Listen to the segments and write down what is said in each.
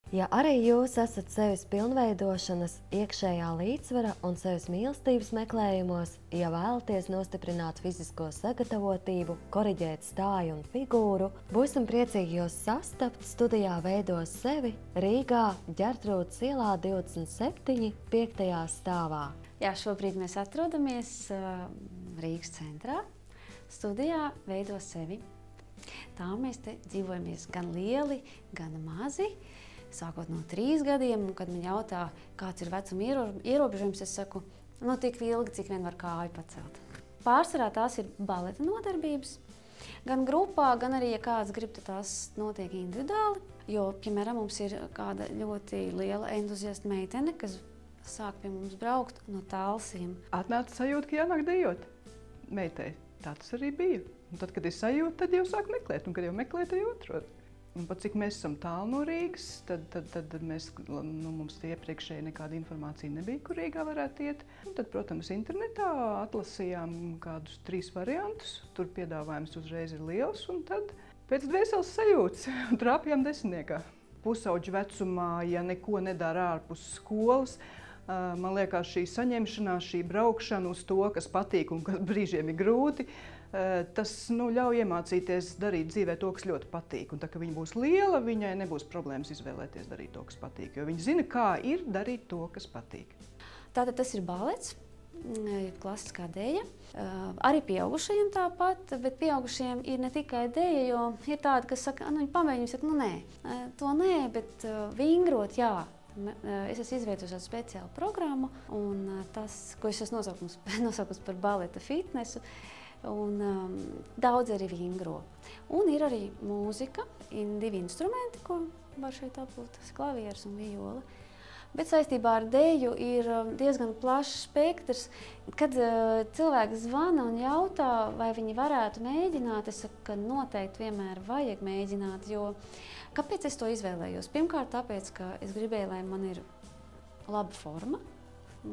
Ja arī jūs esat sevis pilnveidošanas, iekšējā līdzsvara un sevis mīlestības meklējumos, ja vēlaties nostiprināt fizisko sagatavotību, koriģēt stāju un figūru, būsim priecīgi jūs sastapt studijā Veidos sevi Rīgā, Ģertrūdes ielā 27, 5. stāvā. Jā, šobrīd mēs atrodamies Rīgas centrā, studijā Veidos sevi. Tā mēs te dzīvojamies gan lieli, gan mazi. Sākot no 3 gadiem, un kad man jautā, kāds ir vecuma ierobežojums, es saku, tik ilgi, cik vien var kāju pacelt. Pārsvarā tās ir baleta nodarbības. Gan grupā, gan arī, ja kāds grib, tad tās notiek individuāli. Jo, piemēram, mums ir kāda ļoti liela entuziasta meitene, kas sāk pie mums braukt no Talsiem. Atnāca sajūta, ka jānāk dejot meitai. Tā tas arī bija. Un tad, kad ir sajūta, tad jau sāk meklēt, un kad jau meklē, tad jau atrod. Un pat cik mēs esam tālu no Rīgas, tad mums iepriekšēji nekāda informācija nebija, kur Rīgā varētu iet. Un tad, protams, internetā atlasījām kādus 3 variantus. Tur piedāvājums uzreiz ir liels, un tad pēc dvēseles sajūtas trāpījām 10. Pusauģu vecumā, ja neko nedara ārpus skolas, man liekas, šī saņemšanās, šī braukšana uz to, kas patīk un kas brīžiem ir grūti, tas ļauj iemācīties darīt dzīvē to, kas ļoti patīk. Un tā, ka viņa būs liela, viņai nebūs problēmas izvēlēties darīt to, kas patīk, jo viņa zina, kā ir darīt to, kas patīk. Tātad tas ir balets, klasiskā deja. Arī pieaugušajiem tāpat, bet pieaugušajiem ir ne tikai deja, jo ir tādi, kas saka, viņi pamēģina, saka, nē, to nē, bet vingrot, jā. Es esmu izveidojusi speciālu programmu, un tas, ko es esmu nosaukusi par baleta fitnesu, un daudz arī vingro. Un ir arī mūzika, ir 2 instrumenti, ko var šeit aplūt, klavieres un viola. Bet saistībā ar deju ir diezgan plašs spektrs. Kad cilvēki zvana un jautā, vai viņi varētu mēģināt, es saku, ka noteikti vienmēr vajag mēģināt, jo kāpēc es to izvēlējos? Pirmkārt, tāpēc, ka es gribēju, lai man ir laba forma,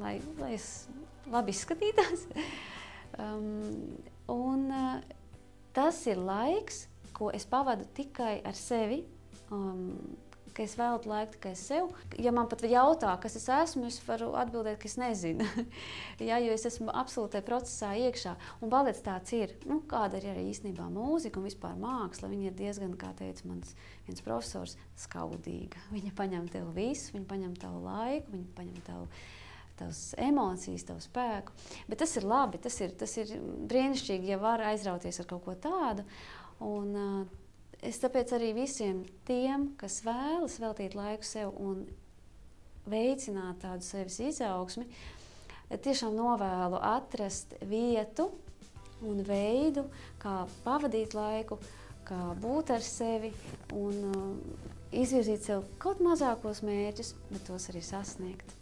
lai es labi izskatītos. Tas ir laiks, ko es pavadu tikai ar sevi, ka es veltu laiku tikai sev. Ja man pat jautā, kas es esmu, es varu atbildēt, ka es nezinu. Ja, jo es esmu absolūtai procesā iekšā. Un balets tāds ir, kāda ir arī īstenībā mūzika un vispār māksla. Viņa ir diezgan, kā teica mans viens profesors, skaudīga. Viņa paņem tev visu, viņa paņem tavu laiku, viņa paņem tavas emocijas, tavu spēku. Bet tas ir labi, tas ir brīnišķīgi, ja var aizrauties ar kaut ko tādu. Un es tāpēc arī visiem tiem, kas vēlas veltīt laiku sev un veicināt tādu sevis izaugsmi, tiešām novēlu atrast vietu un veidu, kā pavadīt laiku, kā būt ar sevi un izvirzīt sev kaut mazākos mērķus, bet tos arī sasniegt.